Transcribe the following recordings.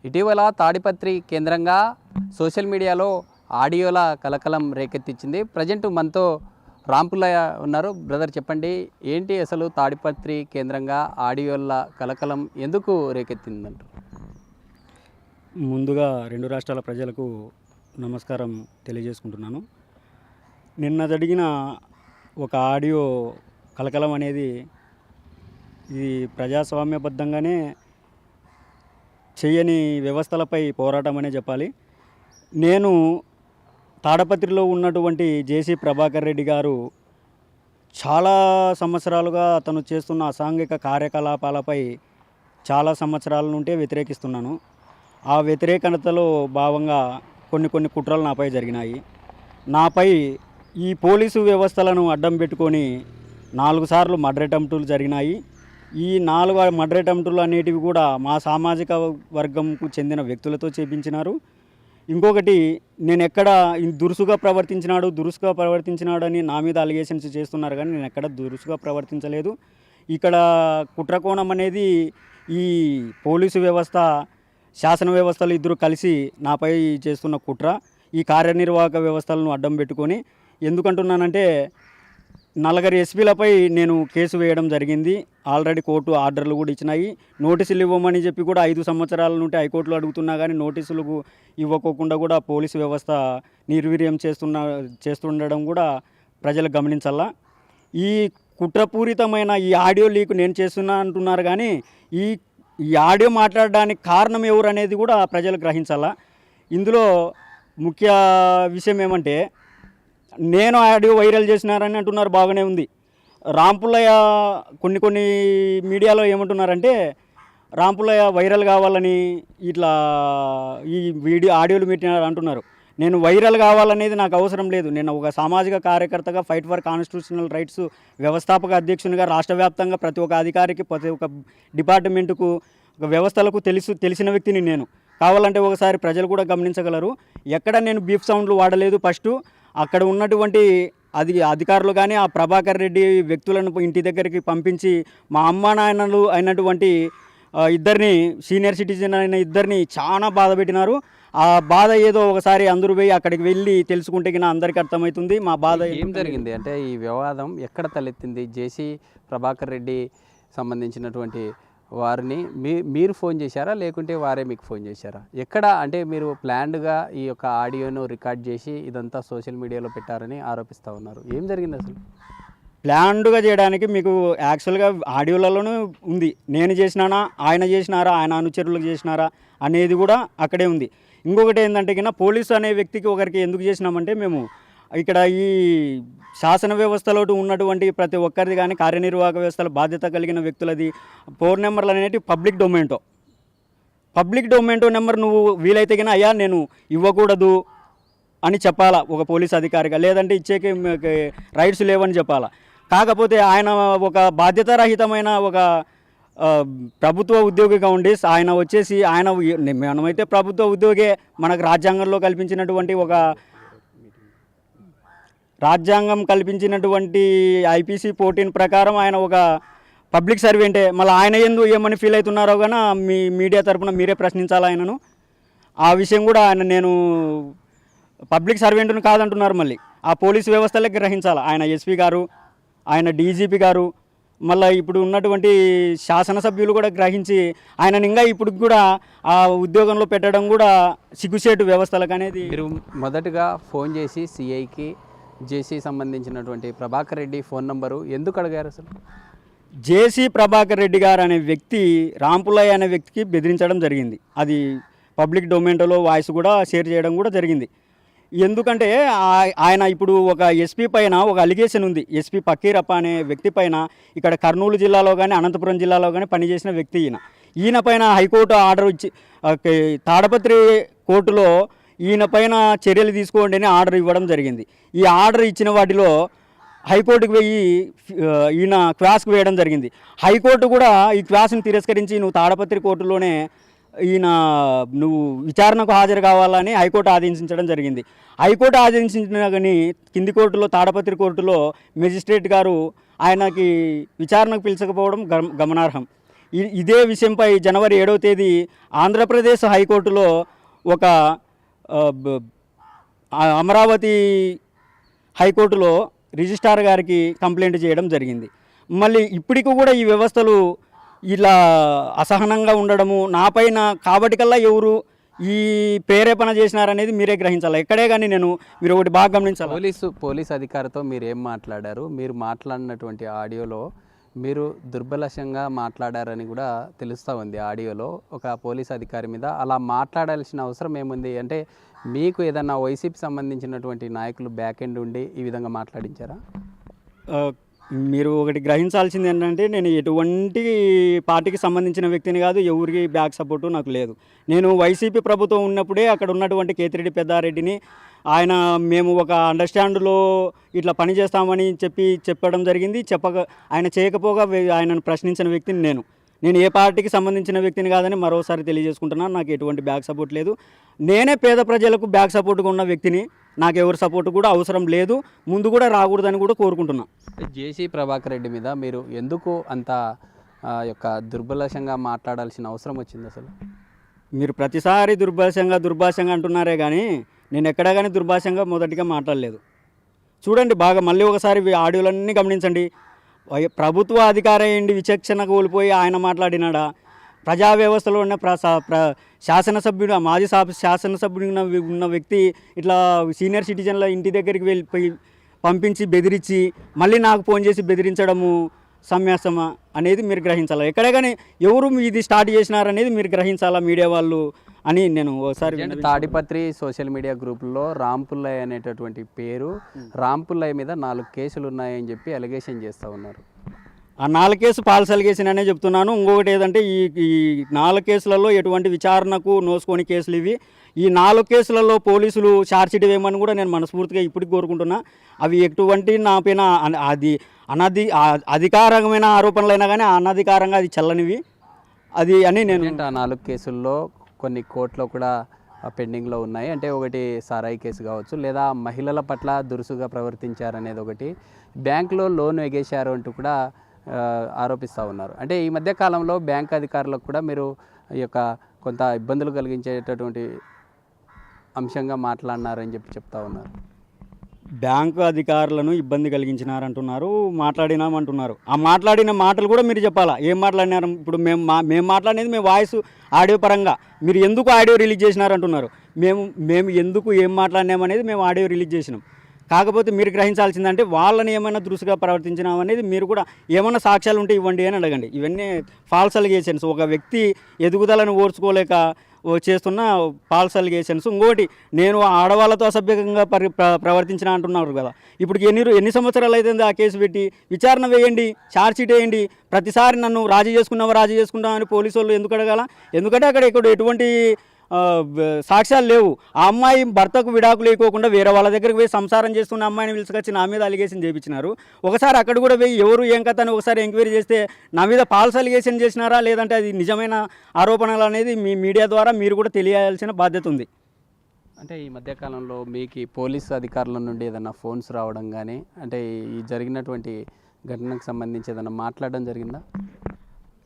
ఇటీవల తాడిపత్రి కేంద్రంగా సోషల్ మీడియాలో ఆడియోల కలకలం రేకెత్తించింది. ప్రజెంట్ మనతో రాంపుల్లయ్య ఉన్నారు. బ్రదర్ చెప్పండి, ఏంటి అసలు తాడిపత్రి కేంద్రంగా ఆడియోల కలకలం ఎందుకు రేకెత్తిందంటారు? ముందుగా రెండు రాష్ట్రాల ప్రజలకు నమస్కారం తెలియజేసుకుంటున్నాను. నిన్న జరిగిన ఒక ఆడియో కలకలం అనేది ఇది ప్రజాస్వామ్యబద్ధంగానే చేయని వ్యవస్థలపై పోరాటం అనే చెప్పాలి. నేను తాడపత్రిలో ఉన్నటువంటి జేసీ ప్రభాకర్ రెడ్డి గారు చాలా సంవత్సరాలుగా అతను చేస్తున్న అసాంఘిక కార్యకలాపాలపై చాలా సంవత్సరాల నుండే వ్యతిరేకిస్తున్నాను. ఆ వ్యతిరేకతలో భాగంగా కొన్ని కుట్రలు నాపై జరిగినాయి. నాపై ఈ పోలీసు వ్యవస్థలను అడ్డం పెట్టుకొని 4 సార్లు మర్డర్ అటెంప్టులు జరిగినాయి. ఈ 4 మర్డర్ అటెంప్టులు అనేటివి కూడా మా సామాజిక వర్గంకు చెందిన వ్యక్తులతో చేపించినారు. ఇంకొకటి, నేను ఎక్కడ దురుసుగా ప్రవర్తించినాడు అని నా మీద అలిగేషన్స్ చేస్తున్నారు, కానీ నేను ఎక్కడ దురుసుగా ప్రవర్తించలేదు. ఇక్కడ కుట్రకోణం అనేది ఈ పోలీసు వ్యవస్థ, శాసన వ్యవస్థలు ఇద్దరు కలిసి నాపై చేస్తున్న కుట్ర. ఈ కార్యనిర్వాహక వ్యవస్థలను అడ్డం పెట్టుకొని, ఎందుకంటున్నానంటే 4 ఎస్పీలపై నేను కేసు వేయడం జరిగింది. ఆల్రెడీ కోర్టు ఆర్డర్లు కూడా ఇచ్చినాయి. నోటీసులు ఇవ్వమని చెప్పి కూడా 5 సంవత్సరాల నుండి హైకోర్టులో అడుగుతున్నా కానీ నోటీసులు ఇవ్వకోకుండా కూడా పోలీసు వ్యవస్థ నిర్వీర్యం చేస్తుండడం కూడా ప్రజలు గమనించాలా. ఈ కుట్రపూరితమైన ఈ ఆడియో లీక్ నేను చేస్తున్నా అంటున్నారు, కానీ ఈ ఆడియో మాట్లాడడానికి కారణం ఎవరు అనేది కూడా ప్రజలు గ్రహించాలా. ఇందులో ముఖ్య విషయం ఏమంటే, నేను ఆడియో వైరల్ చేసినారని అంటున్నారు, బాగానే ఉంది. రాంపుల్లయ్య కొన్ని మీడియాలో ఏమంటున్నారంటే, రాంపుల్లయ్య వైరల్ కావాలని ఇట్లా ఈ ఆడియోలు పెట్టినారు అంటున్నారు. నేను వైరల్ కావాలనేది నాకు అవసరం లేదు. నేను ఒక సామాజిక కార్యకర్తగా, ఫైట్ ఫర్ కాన్స్టిట్యూషనల్ రైట్స్ వ్యవస్థాపక అధ్యక్షునిగా రాష్ట్ర వ్యాప్తంగా ప్రతి ఒక్క అధికారికి, ప్రతి ఒక్క డిపార్ట్మెంటుకు, ఒక వ్యవస్థలకు తెలిసిన వ్యక్తిని నేను. కావాలంటే ఒకసారి ప్రజలు కూడా గమనించగలరు. ఎక్కడ నేను బీఫ్ సౌండ్లు వాడలేదు. ఫస్ట్ అక్కడ ఉన్నటువంటి అధికారులు కానీ ఆ ప్రభాకర్ రెడ్డి వ్యక్తులను ఇంటి దగ్గరికి పంపించి మా అమ్మా నాయనలు అయినటువంటి ఇద్దరిని, సీనియర్ సిటిజన్ అయిన ఇద్దరిని చాలా బాధ పెట్టినారు. ఆ బాధ ఏదో ఒకసారి అందరూ పోయి అక్కడికి వెళ్ళి తెలుసుకుంటే కినా అందరికీ అర్థమవుతుంది మా బాధ ఏం జరిగింది. అంటే ఈ వివాదం ఎక్కడ తలెత్తింది? జేసీ ప్రభాకర్ రెడ్డి సంబంధించినటువంటి వారిని మీరు ఫోన్ చేశారా, లేకుంటే వారే మీకు ఫోన్ చేశారా? ఎక్కడ అంటే మీరు ప్లాన్డ్గా ఈ యొక్క ఆడియోను రికార్డ్ చేసి ఇదంతా సోషల్ మీడియాలో పెట్టారని ఆరోపిస్తూ ఉన్నారు. ఏం జరిగింది అసలు? ప్లాన్డ్గా చేయడానికి మీకు యాక్చువల్గా ఆడియోలలోనే ఉంది. నేను చేసినానా, ఆయన చేసినారా, ఆయన అనుచరులకు చేసినారా అనేది కూడా అక్కడే ఉంది. ఇంకొకటి ఏంటంటే కింద పోలీసు అనే వ్యక్తికి ఒకరికి ఎందుకు చేసినామంటే, మేము ఇక్కడ ఈ శాసన వ్యవస్థలో ఉన్నటువంటి ప్రతి ఒక్కరిది కానీ కార్యనిర్వాహక వ్యవస్థల బాధ్యత కలిగిన వ్యక్తులది ఫోన్ నెంబర్లు అనేవి పబ్లిక్ డొమైన్టో నెంబర్ నువ్వు వీలైతే కానీ అయ్యా నేను ఇవ్వకూడదు అని చెప్పాలా ఒక పోలీస్ అధికారిగా, లేదంటే ఇచ్చేకి రైట్స్ లేవని చెప్పాలా. కాకపోతే ఆయన ఒక బాధ్యతారహితమైన ఒక ప్రభుత్వ ఉద్యోగిగా ఉండి ఆయన వచ్చేసి మనమైతే ప్రభుత్వ ఉద్యోగే, మనకు రాజ్యాంగం కల్పించినటువంటి ఐపీసీ 14 ప్రకారం ఆయన ఒక పబ్లిక్ సర్వెంటే. మళ్ళీ ఆయన ఏమని ఫీల్ అవుతున్నారో కానీ మీ మీడియా తరఫున మీరే ప్రశ్నించాలి ఆయనను. ఆ విషయం కూడా నేను పబ్లిక్ సర్వెంట్ను కాదంటున్నారు. మళ్ళీ ఆ పోలీసు వ్యవస్థలే గ్రహించాలి. ఆయన ఎస్పీ గారు, ఆయన డీజీపీ గారు, మళ్ళీ ఇప్పుడు ఉన్నటువంటి శాసనసభ్యులు కూడా గ్రహించి ఆయనను ఇంకా ఇప్పుడు కూడా ఆ ఉద్యోగంలో పెట్టడం కూడా సిగ్గుచేటు వ్యవస్థలకు అనేది. మీరు మొదటగా ఫోన్ చేసి సిఐకి జేసీ సంబంధించినటువంటి ప్రభాకర్ రెడ్డి ఫోన్ నంబరు ఎందుకు అడిగారు అసలు? జేసీ ప్రభాకర్ రెడ్డి గారు అనే వ్యక్తి రాంపుల్లయ్య అనే వ్యక్తికి బెదిరించడం జరిగింది. అది పబ్లిక్ డొమైన్లో వాయిస్ కూడా షేర్ చేయడం కూడా జరిగింది. ఎందుకంటే ఆయన ఇప్పుడు ఒక ఎస్పీ పైన ఒక అలిగేషన్ ఉంది. ఎస్పీ పకీరప్ప అనే వ్యక్తి పైన ఇక్కడ కర్నూలు జిల్లాలో కానీ అనంతపురం జిల్లాలో కానీ పనిచేసిన వ్యక్తి ఈయన పైన హైకోర్టు ఆర్డర్ ఇచ్చి తాడపత్రి కోర్టులో ఈయన పైన చర్యలు తీసుకోండి అని ఆర్డర్ ఇవ్వడం జరిగింది. ఈ ఆర్డర్ ఇచ్చిన వాటిలో హైకోర్టుకు పోయి ఈయన క్వాస్కు వేయడం జరిగింది. హైకోర్టు కూడా ఈ క్వాస్ను తిరస్కరించి నువ్వు తాడపత్రి కోర్టులోనే నువ్వు విచారణకు హాజరు కావాలని హైకోర్టు ఆదేశించడం జరిగింది. హైకోర్టు ఆదేశించిన కానీ కింది కోర్టులో, తాడపత్రి కోర్టులో మెజిస్ట్రేట్ గారు ఆయనకి విచారణకు పిలిచకపోవడం గమనార్హం. ఇదే విషయంపై జనవరి 7వ తేదీ ఆంధ్రప్రదేశ్ హైకోర్టులో ఒక అమరావతి హైకోర్టులో రిజిస్ట్రార్ గారికి కంప్లైంట్ చేయడం జరిగింది. మళ్ళీ ఇప్పటికి కూడా ఈ వ్యవస్థలు ఇలా అసహనంగా ఉండడము, నాపైన కాబట్టికల్లా ఎవరు ఈ ప్రేరేపణ చేసినారనేది మీరే గ్రహించాలి. ఎక్కడే కానీ మీరు ఒకటి బాగా గమనించాలి. పోలీస్ అధికారితో మీరు ఏం మాట్లాడారు? మీరు మాట్లాడినటువంటి ఆడియోలో మీరు దుర్బలశంగా మాట్లాడారని కూడా తెలుస్తూ ఉంది. ఆడియోలో ఒక పోలీస్ అధికారి మీద అలా మాట్లాడాల్సిన అవసరం ఏముంది? అంటే మీకు ఏదన్నా వైసీపీ సంబంధించినటువంటి నాయకులు బ్యాక్ ఎండ్ ఉండి ఈ విధంగా మాట్లాడించారా? మీరు ఒకటి గ్రహించాల్సింది ఏంటంటే, నేను ఎటువంటి పార్టీకి సంబంధించిన వ్యక్తిని కాదు, ఎవరికి బ్యాక్ సపోర్టు నాకు లేదు. నేను వైసీపీ ప్రభుత్వం ఉన్నప్పుడే అక్కడ ఉన్నటువంటి కేతిరెడ్డి పెద్దారెడ్డిని మేము ఒక అండర్స్టాండ్లో ఇట్లా పని చేస్తామని చెప్పడం జరిగింది. ఆయన చేయకపోగా ఆయనను ప్రశ్నించిన వ్యక్తిని నేను ఏ పార్టీకి సంబంధించిన వ్యక్తిని కాదని మరోసారి తెలియజేసుకుంటున్నాను. నాకు ఎటువంటి బ్యాక్ సపోర్ట్ లేదు. నేనే పేద ప్రజలకు బ్యాక్ సపోర్ట్గా ఉన్న వ్యక్తిని. నాకు ఎవరి సపోర్ట్ కూడా అవసరం లేదు, ముందు కూడా రాకూడదని కూడా కోరుకుంటున్నాను. జేసీ ప్రభాకర్ రెడ్డి మీద మీరు ఎందుకు అంత యొక్క దుర్బలశంగా మాట్లాడాల్సిన అవసరం వచ్చింది? అసలు మీరు ప్రతిసారి దుర్భాషంగా అంటున్నారే కానీ నేను ఎక్కడా కానీ దుర్భాషంగా మొదటిగా మాట్లాడలేదు. చూడండి బాగా, మళ్ళీ ఒకసారి ఆడియోలన్నీ గమనించండి. ప్రభుత్వ అధికారి అయ్యిండి విచక్షణ కోల్పోయి ఆయన మాట్లాడినాడా? ప్రజా వ్యవస్థలో ఉన్న శాసనసభ్యుడు, మాజీ శాసనసభ్యుడు ఉన్న వ్యక్తి ఇట్లా సీనియర్ సిటిజన్ల ఇంటి దగ్గరికి వెళ్ళిపోయి పంపించి బెదిరించి మళ్ళీ నాకు ఫోన్ చేసి బెదిరించడము సమ్యాసమా అనేది మీరు గ్రహించాలి. ఎక్కడే కానీ ఎవరు ఇది స్టార్ట్ చేసినారనేది మీరు గ్రహించాలా మీడియా వాళ్ళు అని నేను ఒకసారి. తాడిపత్రి సోషల్ మీడియా గ్రూపుల్లో రాంపుల్లయ్య అనేటటువంటి పేరు, రాంపుల్లయ్య మీద 4 కేసులు ఉన్నాయని చెప్పి అలిగేషన్ చేస్తూ ఉన్నారు. ఆ 4 కేసు ఫాల్స్ అలిగేషన్ అనే చెప్తున్నాను. ఇంకొకటి ఏదంటే ఈ 4 కేసులలో ఎటువంటి విచారణకు నోసుకొని కేసులు ఇవి. ఈ 4 కేసులలో పోలీసులు ఛార్జ్షీట్ వేయమని కూడా నేను మనస్ఫూర్తిగా ఇప్పటికి కోరుకుంటున్నా. అవి ఎటువంటి నా పైన అది అధికారమైన ఆరోపణలైనా కానీ అనధికారంగా అది చల్లనివి అది అని నేను. ఆ 4 కేసుల్లో కొన్ని కోర్టులో కూడా పెండింగ్లో ఉన్నాయి. అంటే ఒకటి సారాయి కేసు కావచ్చు, లేదా మహిళల పట్ల దురుసుగా ప్రవర్తించారనేది ఒకటి, బ్యాంకులో లోన్ ఎగేశారు అంటూ కూడా ఆరోపిస్తూ ఉన్నారు. అంటే ఈ మధ్య కాలంలో బ్యాంక్ అధికారులకు కూడా మీరు ఈ యొక్క కొంత ఇబ్బందులు కలిగించేటటువంటి అంశంగా మాట్లాడినారని చెప్తా ఉన్నారు. బ్యాంకు అధికారులను ఇబ్బంది కలిగించినారంటున్నారు, మాట్లాడినామంటున్నారు. ఆ మాట్లాడిన మాటలు కూడా మీరు చెప్పాలా, ఏం మాట్లాడినారు? ఇప్పుడు మేము మాట్లాడేది మేము వాయిస్ ఆడియో పరంగా, మీరు ఎందుకు ఆడియో రిలీజ్ చేసినారంటున్నారు. మేము ఎందుకు ఏం మాట్లాడినామనేది మేము ఆడియో రిలీజ్ చేసినాం. కాకపోతే మీరు గ్రహించాల్సిందంటే వాళ్ళని ఏమైనా దురుసుగా ప్రవర్తించినాం అనేది మీరు కూడా ఏమైనా సాక్ష్యాలు ఉంటే ఇవ్వండి అని అడగండి. ఇవన్నీ ఫాల్స్ అలిగేషన్స్. ఒక వ్యక్తి ఎదుగుదలను ఓర్చుకోలేక చేస్తున్న ఫాల్స్ అలిగేషన్స్. ఇంకోటి, నేను ఆడవాళ్ళతో అసభ్యంగా ప్రవర్తించిన అంటున్నారు కదా. ఇప్పుడు ఎన్ని సంవత్సరాలు అయితే ఆ కేసు పెట్టి విచారణ వేయండి, ఛార్జ్షీట్ వేయండి. ప్రతిసారి నన్ను రాజీ చేసుకుంటావా అని పోలీసు వాళ్ళు ఎందుకు అడగాల? ఎందుకంటే అక్కడ ఇక్కడ ఎటువంటి సాక్ష్యాలు లేవు. ఆ అమ్మాయి భర్తకు విడాకులు లేకోకుండా వేరే వాళ్ళ దగ్గరికి పోయి సంసారం చేస్తున్న అమ్మాయిని పిలుచుకొచ్చి నా మీద అలిగేషన్ చేయించినారు. ఒకసారి అక్కడ కూడా పోయి ఎవరు ఏం కథ అని ఒకసారి ఎంక్వైరీ చేస్తే నా మీద ఫాల్స్ అలిగేషన్ చేసినారా లేదంటే అది నిజమైన ఆరోపణలు అనేది మీ మీడియా ద్వారా మీరు కూడా తెలియాల్సిన బాధ్యత ఉంది. అంటే ఈ మధ్యకాలంలో మీకు పోలీసు అధికారుల నుండి ఏదైనా ఫోన్స్ రావడం కానీ, అంటే ఈ జరిగినటువంటి ఘటనకు సంబంధించి ఏదైనా మాట్లాడడం జరిగిందా?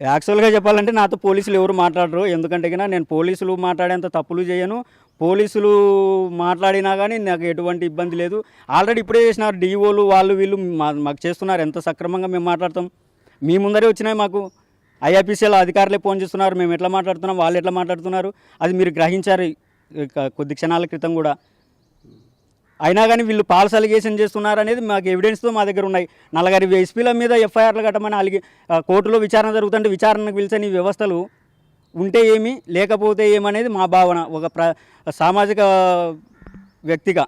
యాక్చువల్గా చెప్పాలంటే నాతో పోలీసులు ఎవరు మాట్లాడరు. ఎందుకంటే నేను పోలీసులు మాట్లాడేంత తప్పులు చేయను. పోలీసులు మాట్లాడినా కానీ నాకు ఎటువంటి ఇబ్బంది లేదు. ఆల్రెడీ ఇప్పుడే చేసినారు డిఓలు, వాళ్ళు వీళ్ళు మాకు చేస్తున్నారు. ఎంత సక్రమంగా మేము మాట్లాడతాం? మీ ముందరే వచ్చినాయి మాకు ఐఆర్పీసీఎల్ అధికారులే ఫోన్ చేస్తున్నారు. మేము ఎట్లా మాట్లాడుతున్నాం, వాళ్ళు ఎట్లా మాట్లాడుతున్నారు అది మీరు గ్రహించారు కొద్ది క్షణాల క్రితం కూడా. అయినా కానీ వీళ్ళు ఫాల్స్ అలిగేషన్ చేస్తున్నారు అనేది మాకు ఎవిడెన్స్తో మా దగ్గర ఉన్నాయి. 4 ఎస్పీల మీద ఎఫ్ఐఆర్లు కట్టమని కోర్టులో విచారణ జరుగుతుంటే విచారణకు పిలిచని వ్యవస్థలు ఉంటే ఏమి, లేకపోతే ఏమనేది మా భావన ఒక సామాజిక వ్యక్తిగా.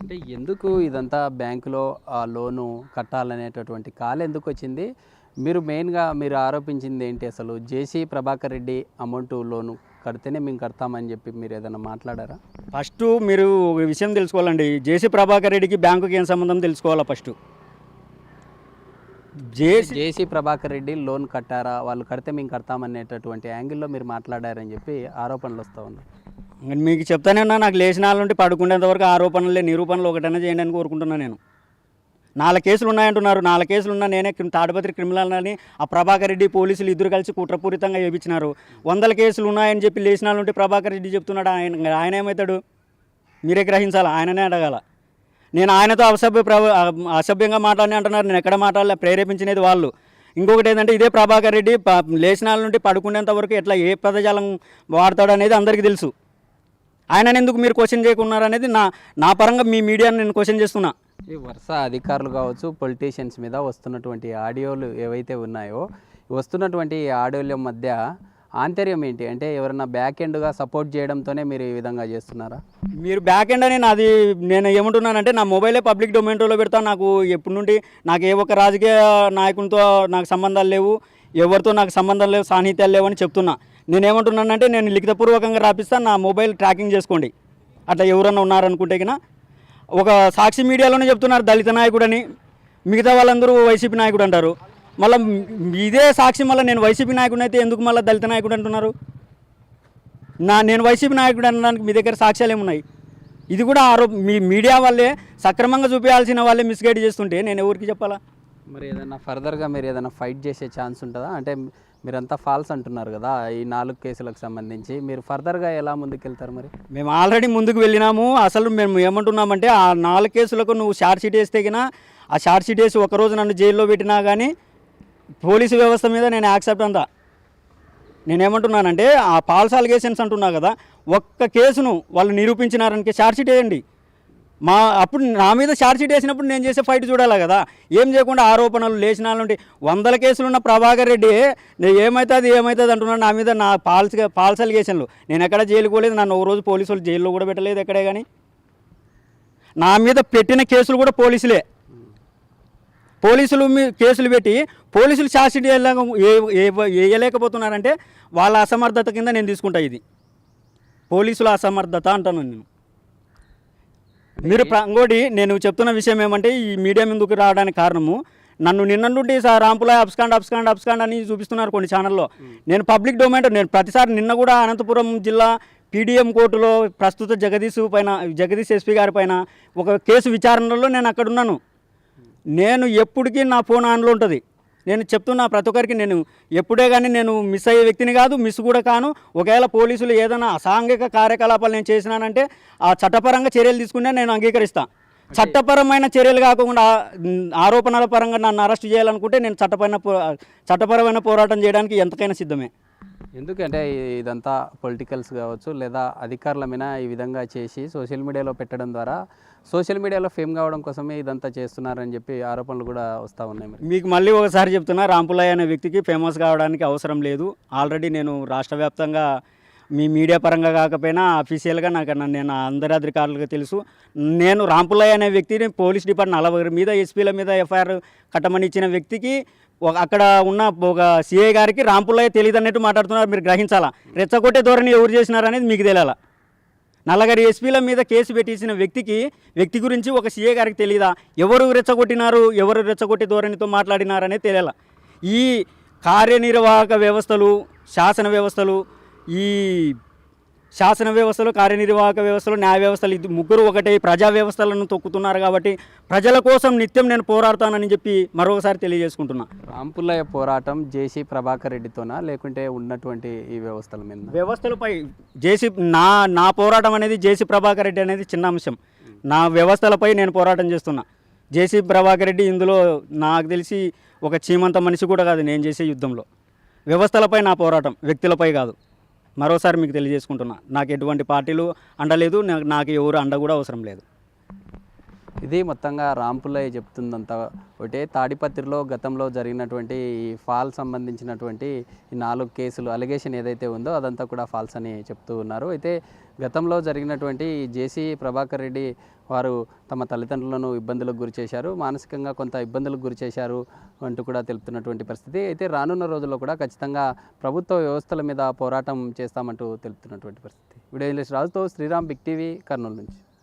అంటే ఎందుకు ఇదంతా బ్యాంకులో ఆ లోను కట్టాలనేటటువంటి కాల్ ఎందుకు వచ్చింది? మీరు మెయిన్గా మీరు ఆరోపించింది ఏంటి? అసలు జేసీ ప్రభాకర్ రెడ్డి అమౌంట్ లోను కడితేనే మేము కడతామని చెప్పి మీరు ఏదైనా మాట్లాడారా? ఫస్ట్ మీరు ఒక విషయం తెలుసుకోవాలండి. జేసీ ప్రభాకర్ రెడ్డికి బ్యాంకుకి ఏం సంబంధం తెలుసుకోవాలా ఫస్ట్. జేసీ ప్రభాకర్ రెడ్డి లోన్ కట్టారా, వాళ్ళు కడితే మేము కడతామనేటటువంటి యాంగిల్లో మీరు మాట్లాడారని చెప్పి ఆరోపణలు వస్తూ ఉన్నాయి. మీకు చెప్తానే ఉన్నా, నాకు లేచిన వాళ్ళ నుండి పడుకునేంతవరకు ఆరోపణలే, నిరూపణలు ఒకటైనా చేయండి అని కోరుకుంటున్నాను నేను. 4 కేసులు ఉన్నాయంటున్నారు. 4 కేసులు ఉన్నా నేనే తాడిపత్రి క్రిమినల్ అని ఆ ప్రభాకర్ రెడ్డి పోలీసులు ఇద్దరు కలిసి కుట్రపూరితంగా వేయించినారు. 100 కేసులు ఉన్నాయని చెప్పి లేచినాల నుండి ప్రభాకర్ రెడ్డి చెప్తున్నాడు. ఆయన ఏమవుతాడు? మీరే గ్రహించాలా, ఆయననే అడగాల. నేను ఆయనతో అసభ్యంగా మాట్లాడి అంటున్నారు. నేను ఎక్కడ మాట్లాడలే, ప్రేరేపించినది వాళ్ళు. ఇంకొకటి ఏంటంటే ఇదే ప్రభాకర్ రెడ్డి లేచినాల నుండి పడుకునేంత వరకు ఎట్లా ఏ పదజాలం వాడతాడు అనేది అందరికీ తెలుసు. ఆయనను ఎందుకు మీరు క్వశ్చన్ చేయకున్నారు అనేది నా పరంగా మీ మీడియాని నేను క్వశ్చన్ చేస్తున్నా. ఈ వరుస అధికారులు కావచ్చు, పొలిటీషియన్స్ మీద వస్తున్నటువంటి ఆడియోలు ఏవైతే ఉన్నాయో, వస్తున్నటువంటి ఆడియోల మధ్య ఆంతర్యం ఏంటి? అంటే ఎవరైనా బ్యాక్ ఎండ్గా సపోర్ట్ చేయడంతోనే మీరు ఈ విధంగా చేస్తున్నారా? మీరు బ్యాక్ ఎండ్ అని నేను ఏమంటున్నానంటే నా మొబైలే పబ్లిక్ డొమైన్లో పెడతాను. నాకు ఎప్పటి నుండి నాకు ఏ ఒక్క రాజకీయ నాయకునితో నాకు సంబంధాలు లేవు, ఎవరితో నాకు సంబంధాలు లేవు, సాన్నిహిత్యాలు లేవు అని చెప్తున్నా. నేనేమంటున్నానంటే నేను లిఖితపూర్వకంగా రాపిస్తాను, నా మొబైల్ ట్రాకింగ్ చేసుకోండి. అట్లా ఎవరన్నా ఉన్నారనుకుంటే కన్నా ఒక సాక్షి మీడియాలోనే చెప్తున్నారు దళిత నాయకుడని, మిగతా వాళ్ళందరూ వైసీపీ నాయకుడు అంటారు. మళ్ళీ ఇదే సాక్షి మళ్ళీ నేను వైసీపీ నాయకుడు అయితే ఎందుకు మళ్ళీ దళిత నాయకుడు అంటున్నారు? నేను వైసీపీ నాయకుడు అనడానికి మీ దగ్గర సాక్ష్యాలు ఏమున్నాయి? ఇది కూడా మీ మీడియా వాళ్ళే సక్రమంగా చూపించాల్సిన వాళ్ళే మిస్గైడ్ చేస్తుంటే నేను ఎవరికి చెప్పాలా? మరి ఏదైనా ఫర్దర్గా మీరు ఏదైనా ఫైట్ చేసే ఛాన్స్ ఉంటుందా? అంటే మీరంతా ఫాల్స్ అంటున్నారు కదా, ఈ 4 కేసులకు సంబంధించి మీరు ఫర్దర్గా ఎలా ముందుకెళ్తారు? మరి మేము ఆల్రెడీ ముందుకు వెళ్ళినాము. అసలు మేము ఏమంటున్నామంటే ఆ 4 కేసులకు నువ్వు షార్ట్ షీట్ వేస్తే కినా ఆ షార్ట్ షీట్ వేసి ఒకరోజు నన్ను జైల్లో పెట్టినా కానీ పోలీసు వ్యవస్థ మీద నేను యాక్సెప్ట్ అంతా. నేనేమంటున్నానంటే ఆ ఫాల్స్ అలిగేషన్స్ అంటున్నా కదా, ఒక్క కేసును వాళ్ళు నిరూపించినారని షార్ట్ షీట్ వేయండి. అప్పుడు నా మీద షార్ట్ షీట్ వేసినప్పుడు నేను చేసే ఫైట్ చూడాలి కదా. ఏం చేయకుండా ఆరోపణలు లేచిన నుండి 100 కేసులున్న ప్రభాకర్ రెడ్డి ఏమవుతుంది అంటున్నాడు నా మీద. నా ఫాల్స్ అలిగేషన్లు. నేను ఎక్కడ జైలుకు పోలేదు, నన్ను ఒక రోజు పోలీసు వాళ్ళు జైల్లో కూడా పెట్టలేదు ఎక్కడే. కానీ నా మీద పెట్టిన కేసులు కూడా పోలీసులే. పోలీసులు కేసులు పెట్టి పోలీసులు షార్ట్ షీట్ వేయలేకపోతున్నారంటే వాళ్ళ అసమర్థత కింద నేను తీసుకుంటా. ఇది పోలీసుల అసమర్థత అంటాను నేను. మీరు ఇంకోటి నేను చెప్తున్న విషయం ఏమంటే ఈ మీడియా ముందుకు రావడానికి కారణము నన్ను నిన్న నుండి రాంపులా అబ్స్కాండ్ అని చూపిస్తున్నారు కొన్ని ఛానల్లో. నేను పబ్లిక్ డొమైన్, నేను ప్రతిసారి నిన్న కూడా అనంతపురం జిల్లా పీడిఎం కోర్టులో ప్రస్తుత జగదీష్ ఎస్పీ గారి పైన ఒక కేసు విచారణలో నేను అక్కడ ఉన్నాను. నేను ఎప్పటికీ నా ఫోన్ ఆన్లో ఉంటుంది. నేను చెప్తున్నా ప్రతి ఒక్కరికి, నేను ఎప్పుడే కానీ నేను మిస్ అయ్యే వ్యక్తిని కాదు, మిస్ కూడా కాను. ఒకవేళ పోలీసులు ఏదైనా అసాంఘిక కార్యకలాపాలు నేను చేసినానంటే ఆ చట్టపరంగా చర్యలు తీసుకునే నేను అంగీకరిస్తాను. చట్టపరమైన చర్యలు కాకుండా ఆరోపణల పరంగా నన్ను అరెస్ట్ చేయాలనుకుంటే నేను చట్టపరమైన పోరాటం చేయడానికి ఎంతకైనా సిద్ధమే. ఎందుకంటే ఇదంతా పొలిటికల్స్ కావచ్చు లేదా అధికారుల మీద ఈ విధంగా చేసి సోషల్ మీడియాలో పెట్టడం ద్వారా సోషల్ మీడియాలో ఫేమ్ కావడం కోసమే ఇదంతా చేస్తున్నారని చెప్పి ఆరోపణలు కూడా వస్తూ ఉన్నాయి. మరి మీకు మళ్ళీ ఒకసారి చెప్తున్నా, రాంపులయ్య అనే వ్యక్తికి ఫేమస్ కావడానికి అవసరం లేదు. ఆల్రెడీ నేను రాష్ట్ర వ్యాప్తంగా మీ మీడియా పరంగా కాకపోయినా అఫీషియల్గా నేను అందరి అధికారులుగా తెలుసు. నేను రాంపులయ్య అనే వ్యక్తిని పోలీస్ డిపార్ట్మెంట్ 40 మీద ఎస్పీల మీద ఎఫ్ఐఆర్ కట్టమని ఇచ్చిన వ్యక్తికి అక్కడ ఉన్న ఒక సిఐ గారికి రాంపులయ్య తెలియదు అన్నట్టు మాట్లాడుతున్నారు. మీరు గ్రహించాలా. రెచ్చగొట్టే ధోరణి ఎవరు చేసినారనేది మీకు తెలియాలా. 40 ఎస్పీల మీద కేసు పెట్టించిన వ్యక్తి గురించి ఒక సిఐ గారికి తెలియదా? ఎవరు రెచ్చగొట్టినారు, ఎవరు రెచ్చగొట్టే ధోరణితో మాట్లాడినారనేది తెలియాలా. ఈ కార్యనిర్వాహక వ్యవస్థలు, శాసన వ్యవస్థలు, కార్యనిర్వాహక వ్యవస్థలు, న్యాయ వ్యవస్థలు ముగ్గురు ఒకటే ప్రజా వ్యవస్థలను తొక్కుతున్నారు. కాబట్టి ప్రజల కోసం నిత్యం నేను పోరాడతానని చెప్పి మరొకసారి తెలియజేసుకుంటున్నా. రాంపులయ్య పోరాటం జేసీ ప్రభాకర్ రెడ్డితోనా లేకుంటే ఉన్నటువంటి ఈ వ్యవస్థల మీద? వ్యవస్థలపై నా పోరాటం అనేది జేసీ ప్రభాకర్ రెడ్డి అనేది చిన్న అంశం. నా వ్యవస్థలపై నేను పోరాటం చేస్తున్నా. జేసీ ప్రభాకర్ రెడ్డి ఇందులో నాకు తెలిసి ఒక చీమంత మనిషి కూడా కాదు నేను చేసే యుద్ధంలో. వ్యవస్థలపై నా పోరాటం, వ్యక్తులపై కాదు. మరోసారి మీకు తెలియజేసుకుంటున్నా, నాకు ఎటువంటి పార్టీలు అండలేదు, నాకు ఎవరు అండ కూడా అవసరం లేదు. ఇది మొత్తంగా రాంపులయ్య చెప్తుందంతా ఒకటే. తాడిపత్రిలో గతంలో జరిగినటువంటి ఈ ఫాల్ సంబంధించినటువంటి ఈ 4 కేసులు అలిగేషన్ ఏదైతే ఉందో అదంతా కూడా ఫాల్స్ అని చెప్తూ ఉన్నారు. అయితే గతంలో జరిగినటువంటి జేసీ ప్రభాకర్ రెడ్డి వారు తమ తల్లిదండ్రులను ఇబ్బందులకు గురి చేశారు, మానసికంగా కొంత ఇబ్బందులకు గురి చేశారు అంటూ కూడా తెలుపుతున్నటువంటి పరిస్థితి. అయితే రానున్న రోజుల్లో కూడా ఖచ్చితంగా ప్రభుత్వ వ్యవస్థల మీద పోరాటం చేస్తామంటూ తెలుపుతున్నటువంటి పరిస్థితి. వీడియో జర్నలిస్ట్ రాజుతో శ్రీరామ్, బిగ్ టీవీ, కర్నూలు నుంచి.